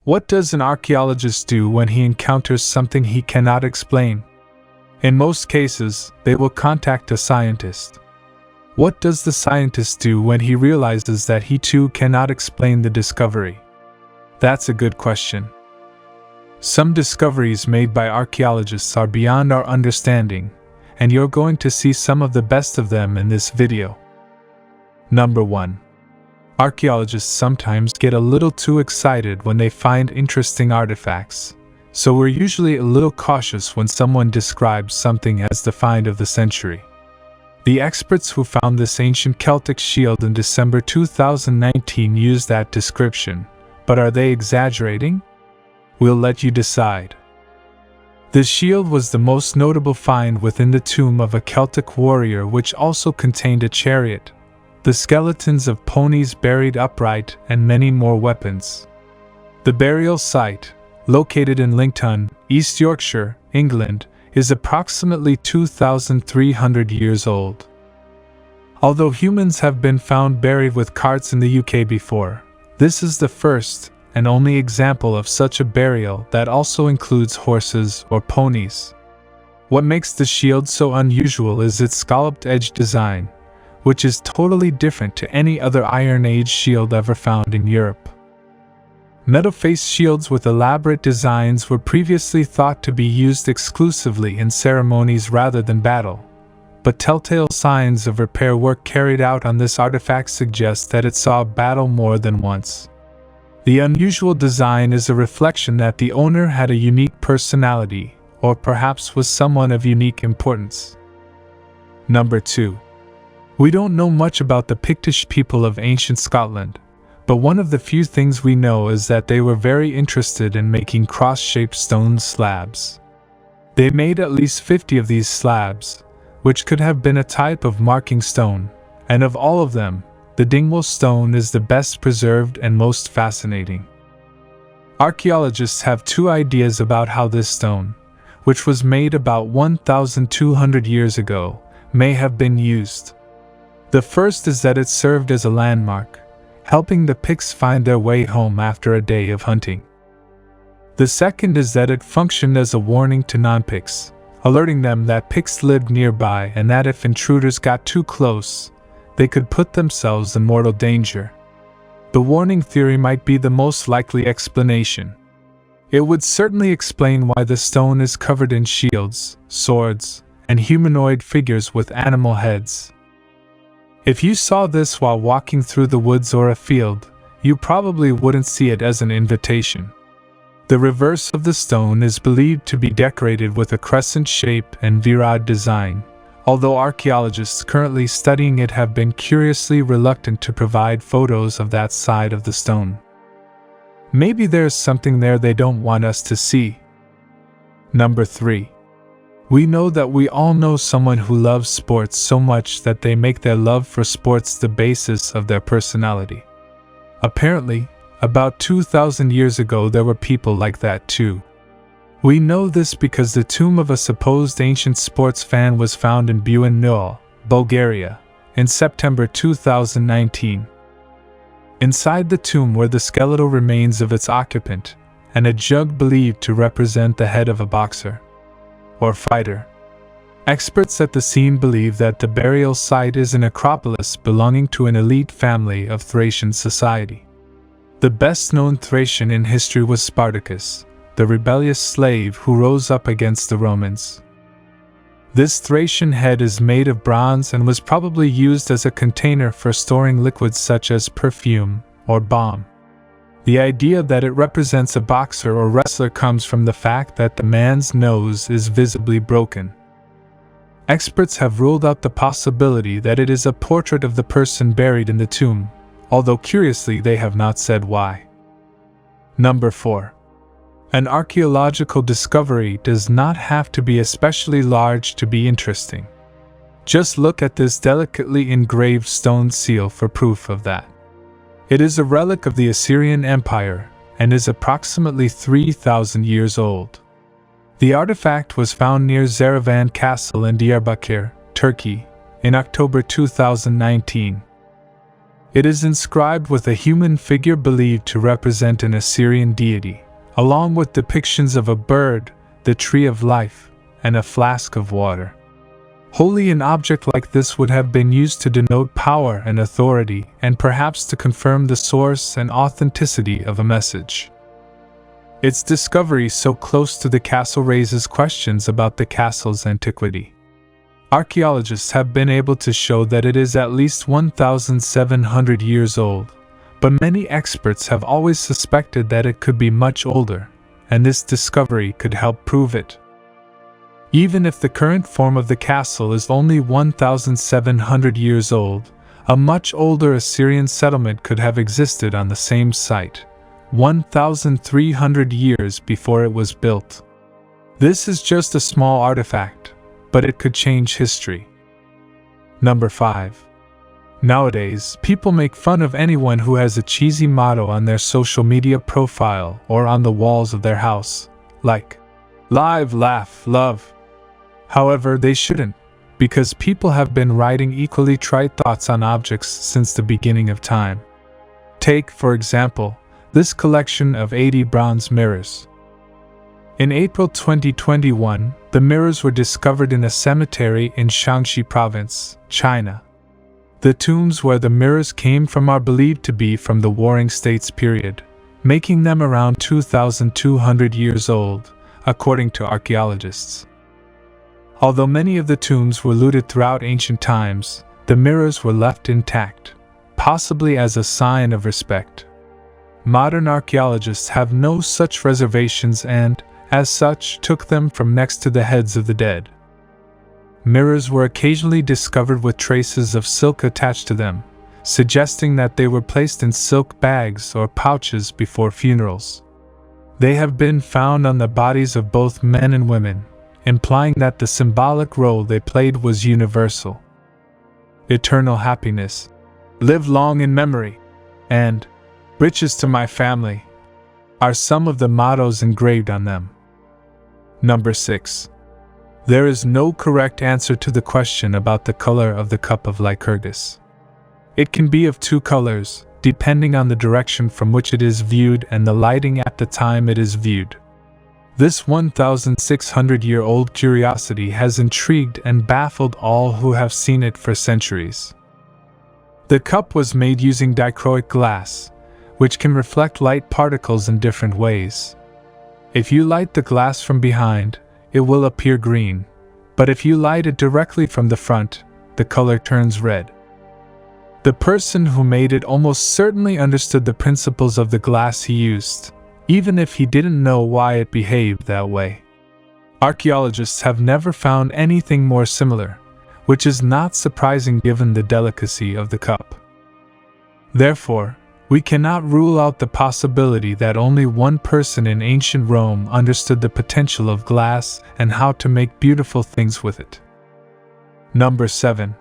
What does an archaeologist do when he encounters something he cannot explain? In most cases, they will contact a scientist. What does the scientist do when he realizes that he too cannot explain the discovery? That's a good question. Some discoveries made by archaeologists are beyond our understanding, and you're going to see some of the best of them in this video. Number 1. Archaeologists sometimes get a little too excited when they find interesting artifacts, so we're usually a little cautious when someone describes something as the find of the century. The experts who found this ancient Celtic shield in December 2019 used that description, but are they exaggerating? We'll let you decide. The shield was the most notable find within the tomb of a Celtic warrior, which also contained a chariot, the skeletons of ponies buried upright, and many more weapons. The burial site, located in Lincoln, East Yorkshire, England, is approximately 2,300 years old. Although humans have been found buried with carts in the UK before, this is the first and only example of such a burial that also includes horses or ponies. What makes the shield so unusual is its scalloped edge design, which is totally different to any other Iron Age shield ever found in Europe. Metal-faced shields with elaborate designs were previously thought to be used exclusively in ceremonies rather than battle, but telltale signs of repair work carried out on this artifact suggest that it saw battle more than once. The unusual design is a reflection that the owner had a unique personality, or perhaps was someone of unique importance. Number 2. We don't know much about the Pictish people of ancient Scotland, but one of the few things we know is that they were very interested in making cross-shaped stone slabs. They made at least 50 of these slabs, which could have been a type of marking stone, and of all of them, the Dingwall stone is the best preserved and most fascinating. Archaeologists have two ideas about how this stone, which was made about 1,200 years ago, may have been used. The first is that it served as a landmark, helping the Picts find their way home after a day of hunting. The second is that it functioned as a warning to non-Picts, alerting them that Picts lived nearby and that if intruders got too close, they could put themselves in mortal danger. The warning theory might be the most likely explanation. It would certainly explain why the stone is covered in shields, swords, and humanoid figures with animal heads. If you saw this while walking through the woods or a field, you probably wouldn't see it as an invitation. The reverse of the stone is believed to be decorated with a crescent shape and vihrad design, although archaeologists currently studying it have been curiously reluctant to provide photos of that side of the stone. Maybe there's something there they don't want us to see. Number 3. We know that we all know someone who loves sports so much that they make their love for sports the basis of their personality. Apparently, about 2,000 years ago there were people like that too. We know this because the tomb of a supposed ancient sports fan was found in Buin-Nul, Bulgaria, in September 2019. Inside the tomb were the skeletal remains of its occupant, and a jug believed to represent the head of a boxer or fighter. Experts at the scene believe that the burial site is an acropolis belonging to an elite family of Thracian society. The best-known Thracian in history was Spartacus, the rebellious slave who rose up against the Romans. This Thracian head is made of bronze and was probably used as a container for storing liquids such as perfume or balm. The idea that it represents a boxer or wrestler comes from the fact that the man's nose is visibly broken. Experts have ruled out the possibility that it is a portrait of the person buried in the tomb, although curiously they have not said why. Number 4. An archaeological discovery does not have to be especially large to be interesting. Just look at this delicately engraved stone seal for proof of that. It is a relic of the Assyrian Empire and is approximately 3,000 years old. The artifact was found near Zerevan Castle in Diyarbakir, Turkey, in October 2019. It is inscribed with a human figure believed to represent an Assyrian deity, along with depictions of a bird, the tree of life, and a flask of water. Wholly an object like this would have been used to denote power and authority, and perhaps to confirm the source and authenticity of a message. Its discovery so close to the castle raises questions about the castle's antiquity. Archaeologists have been able to show that it is at least 1,700 years old, but many experts have always suspected that it could be much older, and this discovery could help prove it. Even if the current form of the castle is only 1,700 years old, a much older Assyrian settlement could have existed on the same site, 1,300 years before it was built. This is just a small artifact, but it could change history. Number 5. Nowadays, people make fun of anyone who has a cheesy motto on their social media profile or on the walls of their house, like, "Live, laugh, love." However, they shouldn't, because people have been writing equally trite thoughts on objects since the beginning of time. Take, for example, this collection of 80 bronze mirrors. In April 2021, the mirrors were discovered in a cemetery in Shaanxi Province, China. The tombs where the mirrors came from are believed to be from the Warring States period, making them around 2,200 years old, according to archaeologists. Although many of the tombs were looted throughout ancient times, the mirrors were left intact, possibly as a sign of respect. Modern archaeologists have no such reservations and, as such, took them from next to the heads of the dead. Mirrors were occasionally discovered with traces of silk attached to them, suggesting that they were placed in silk bags or pouches before funerals. They have been found on the bodies of both men and women, implying that the symbolic role they played was universal. Eternal happiness, live long in memory, and riches to my family are some of the mottos engraved on them. Number 6. There is no correct answer to the question about the color of the cup of Lycurgus. It can be of two colors, depending on the direction from which it is viewed and the lighting at the time it is viewed. This 1,600-year-old curiosity has intrigued and baffled all who have seen it for centuries. The cup was made using dichroic glass, which can reflect light particles in different ways. If you light the glass from behind, it will appear green, but if you light it directly from the front, the color turns red. The person who made it almost certainly understood the principles of the glass he used, even if he didn't know why it behaved that way. Archaeologists have never found anything more similar, which is not surprising given the delicacy of the cup. Therefore, we cannot rule out the possibility that only one person in ancient Rome understood the potential of glass and how to make beautiful things with it. Number 7.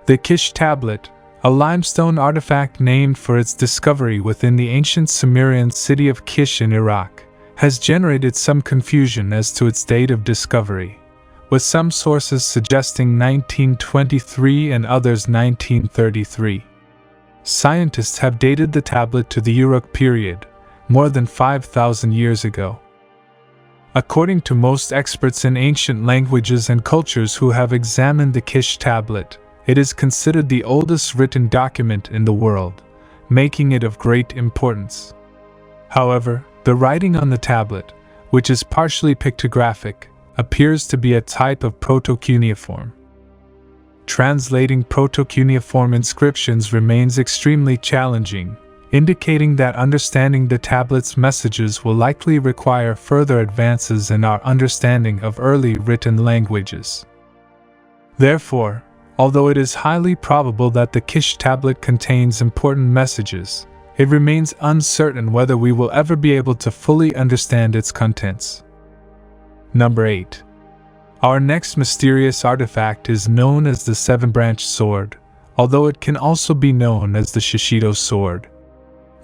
The Kish tablet, a limestone artifact named for its discovery within the ancient Sumerian city of Kish in Iraq, has generated some confusion as to its date of discovery, with some sources suggesting 1923 and others 1933. Scientists have dated the tablet to the Uruk period, more than 5,000 years ago. According to most experts in ancient languages and cultures who have examined the Kish tablet, it is considered the oldest written document in the world, making it of great importance. However, the writing on the tablet, which is partially pictographic, appears to be a type of proto-cuneiform. Translating proto-cuneiform inscriptions remains extremely challenging, indicating that understanding the tablet's messages will likely require further advances in our understanding of early written languages. Therefore, although it is highly probable that the Kish tablet contains important messages, it remains uncertain whether we will ever be able to fully understand its contents. Number 8. Our next mysterious artifact is known as the Seven-Branched Sword, although it can also be known as the Shishido Sword.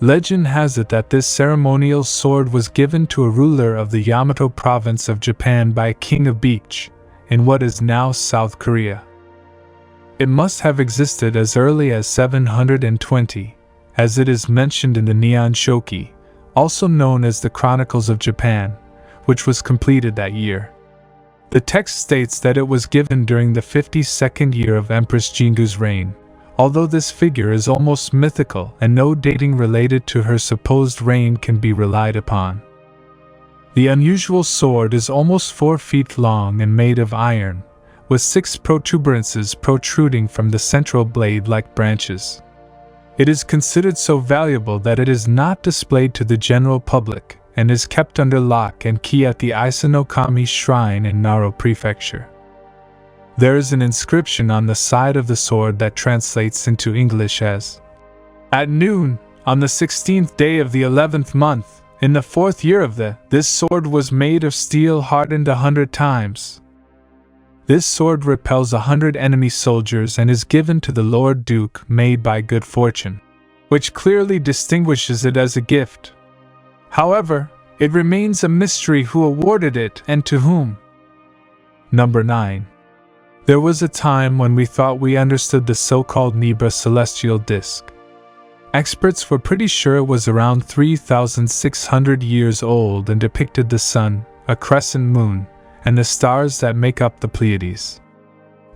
Legend has it that this ceremonial sword was given to a ruler of the Yamato province of Japan by a king of Beach, in what is now South Korea. It must have existed as early as 720, as it is mentioned in the Nihon Shoki, also known as the Chronicles of Japan, which was completed that year. The text states that it was given during the 52nd year of Empress Jingu's reign, although this figure is almost mythical and no dating related to her supposed reign can be relied upon. The unusual sword is almost 4 feet long and made of iron, with 6 protuberances protruding from the central blade like branches. It is considered so valuable that it is not displayed to the general public and is kept under lock and key at the Isanokami Shrine in Naro Prefecture. There is an inscription on the side of the sword that translates into English as, "At noon, on the 16th day of the 11th month, in the 4th year of this sword was made of steel hardened 100 times. This sword repels 100 enemy soldiers and is given to the Lord Duke made by good fortune, which clearly distinguishes it as a gift. However, it remains a mystery who awarded it and to whom." Number 9. There was a time when we thought we understood the so-called Nebra celestial disk. Experts were pretty sure it was around 3,600 years old and depicted the sun, a crescent moon, and the stars that make up the Pleiades.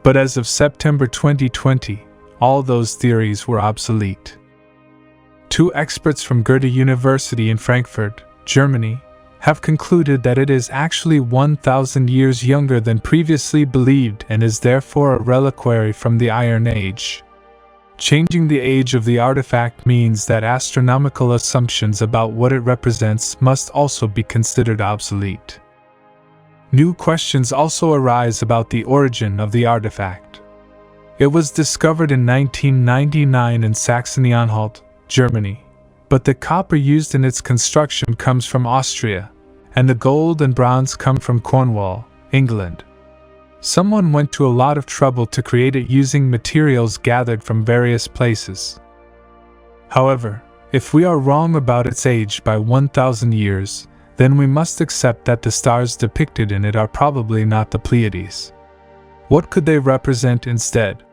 But as of September 2020, all those theories were obsolete. 2 experts from Goethe University in Frankfurt, Germany, have concluded that it is actually 1,000 years younger than previously believed and is therefore a reliquary from the Iron Age. Changing the age of the artifact means that astronomical assumptions about what it represents must also be considered obsolete. New questions also arise about the origin of the artifact. It was discovered in 1999 in Saxony-Anhalt, Germany, but the copper used in its construction comes from Austria, and the gold and bronze come from Cornwall, England. Someone went to a lot of trouble to create it using materials gathered from various places. However, if we are wrong about its age by 1,000 years, then we must accept that the stars depicted in it are probably not the Pleiades. What could they represent instead?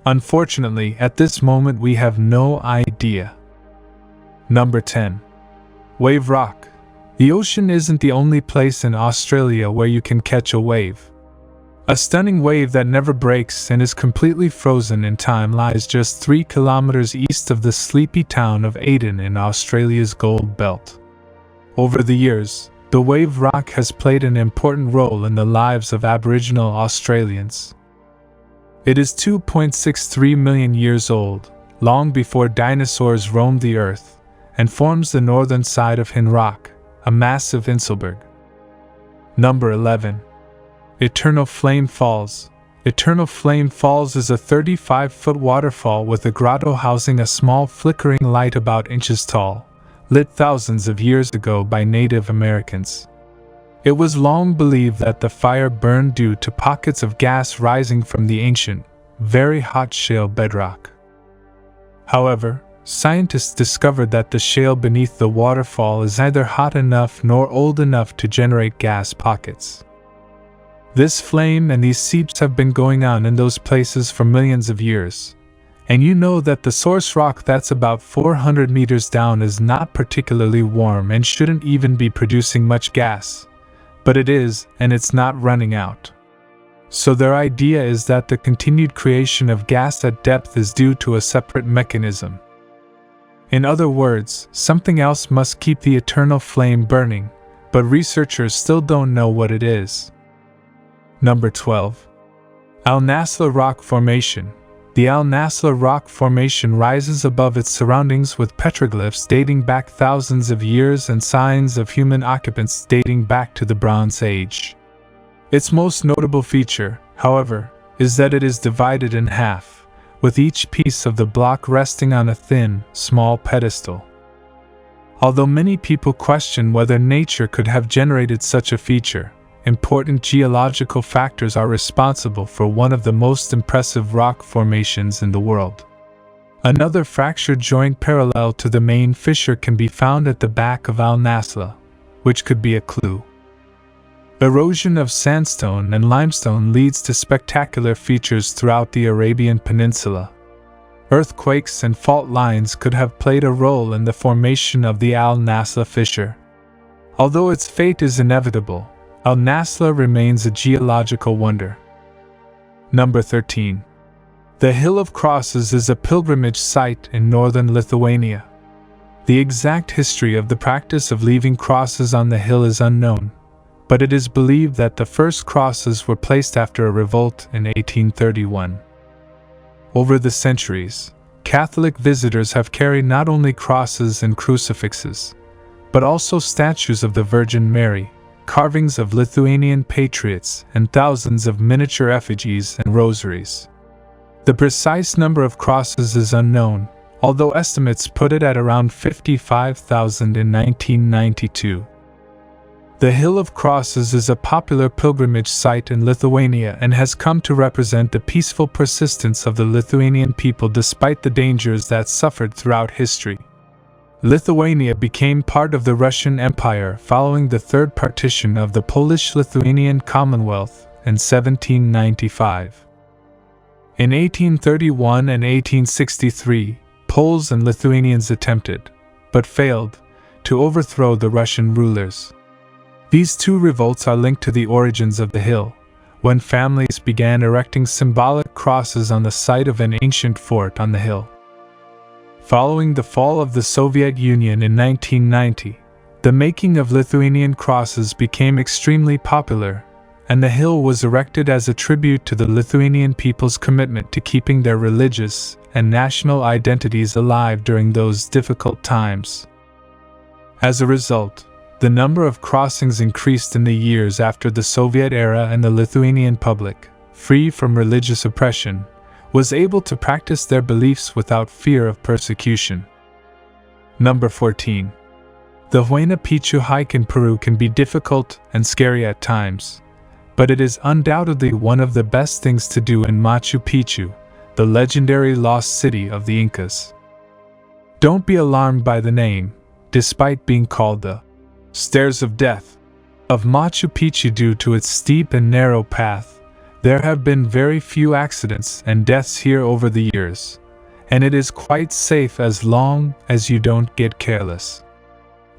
Unfortunately, at this moment we have no idea. Number 10. Wave Rock. The ocean isn't the only place in Australia where you can catch a wave. A stunning wave that never breaks and is completely frozen in time lies just 3 kilometers east of the sleepy town of Aden in Australia's Gold Belt. Over the years, the wave rock has played an important role in the lives of Aboriginal Australians. It is 2.63 million years old, long before dinosaurs roamed the earth, and forms the northern side of Hin Rock, a massive inselberg. Number 11. Eternal Flame Falls. Eternal Flame Falls is a 35-foot waterfall with a grotto housing a small flickering light about inches tall, lit thousands of years ago by Native Americans. It was long believed that the fire burned due to pockets of gas rising from the ancient, very hot shale bedrock. However, scientists discovered that the shale beneath the waterfall is neither hot enough nor old enough to generate gas pockets. This flame and these seeps have been going on in those places for millions of years. And you know that the source rock that's about 400 meters down is not particularly warm and shouldn't even be producing much gas. But it is, and it's not running out. So their idea is that the continued creation of gas at depth is due to a separate mechanism. In other words, something else must keep the eternal flame burning, but researchers still don't know what it is. Number 12. Al Nasla Rock Formation. The Al Nasla Rock Formation rises above its surroundings with petroglyphs dating back thousands of years and signs of human occupants dating back to the Bronze Age. Its most notable feature, however, is that it is divided in half, with each piece of the block resting on a thin, small pedestal. Although many people question whether nature could have generated such a feature, important geological factors are responsible for one of the most impressive rock formations in the world. Another fractured joint parallel to the main fissure can be found at the back of Al Nasla, which could be a clue. Erosion of sandstone and limestone leads to spectacular features throughout the Arabian Peninsula. Earthquakes and fault lines could have played a role in the formation of the Al Nasla fissure. Although its fate is inevitable, Al Nasla remains a geological wonder. Number 13. The Hill of Crosses is a pilgrimage site in northern Lithuania. The exact history of the practice of leaving crosses on the hill is unknown, but it is believed that the first crosses were placed after a revolt in 1831. Over the centuries, Catholic visitors have carried not only crosses and crucifixes, but also statues of the Virgin Mary, carvings of Lithuanian patriots, and thousands of miniature effigies and rosaries. The precise number of crosses is unknown, although estimates put it at around 55,000 in 1992. The Hill of Crosses is a popular pilgrimage site in Lithuania and has come to represent the peaceful persistence of the Lithuanian people despite the dangers that suffered throughout history. Lithuania became part of the Russian Empire following the Third Partition of the Polish-Lithuanian Commonwealth in 1795. In 1831 and 1863, Poles and Lithuanians attempted, but failed, to overthrow the Russian rulers. These two revolts are linked to the origins of the hill, when families began erecting symbolic crosses on the site of an ancient fort on the hill. Following the fall of the Soviet Union in 1990, the making of Lithuanian crosses became extremely popular, and the hill was erected as a tribute to the Lithuanian people's commitment to keeping their religious and national identities alive during those difficult times. As a result, the number of crossings increased in the years after the Soviet era, and the Lithuanian public, free from religious oppression, was able to practice their beliefs without fear of persecution. Number 14. The Huayna Picchu hike in Peru can be difficult and scary at times, but it is undoubtedly one of the best things to do in Machu Picchu, the legendary lost city of the Incas. Don't be alarmed by the name, despite being called the Stairs of Death of Machu Picchu due to its steep and narrow path. There have been very few accidents and deaths here over the years, and it is quite safe as long as you don't get careless.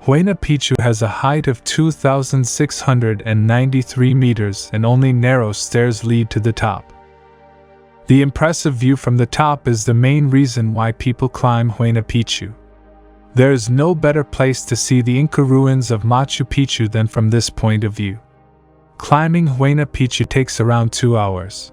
Huayna Picchu has a height of 2,693 meters and only narrow stairs lead to the top. The impressive view from the top is the main reason why people climb Huayna Picchu. There is no better place to see the Inca ruins of Machu Picchu than from this point of view. Climbing Huayna Picchu takes around 2 hours.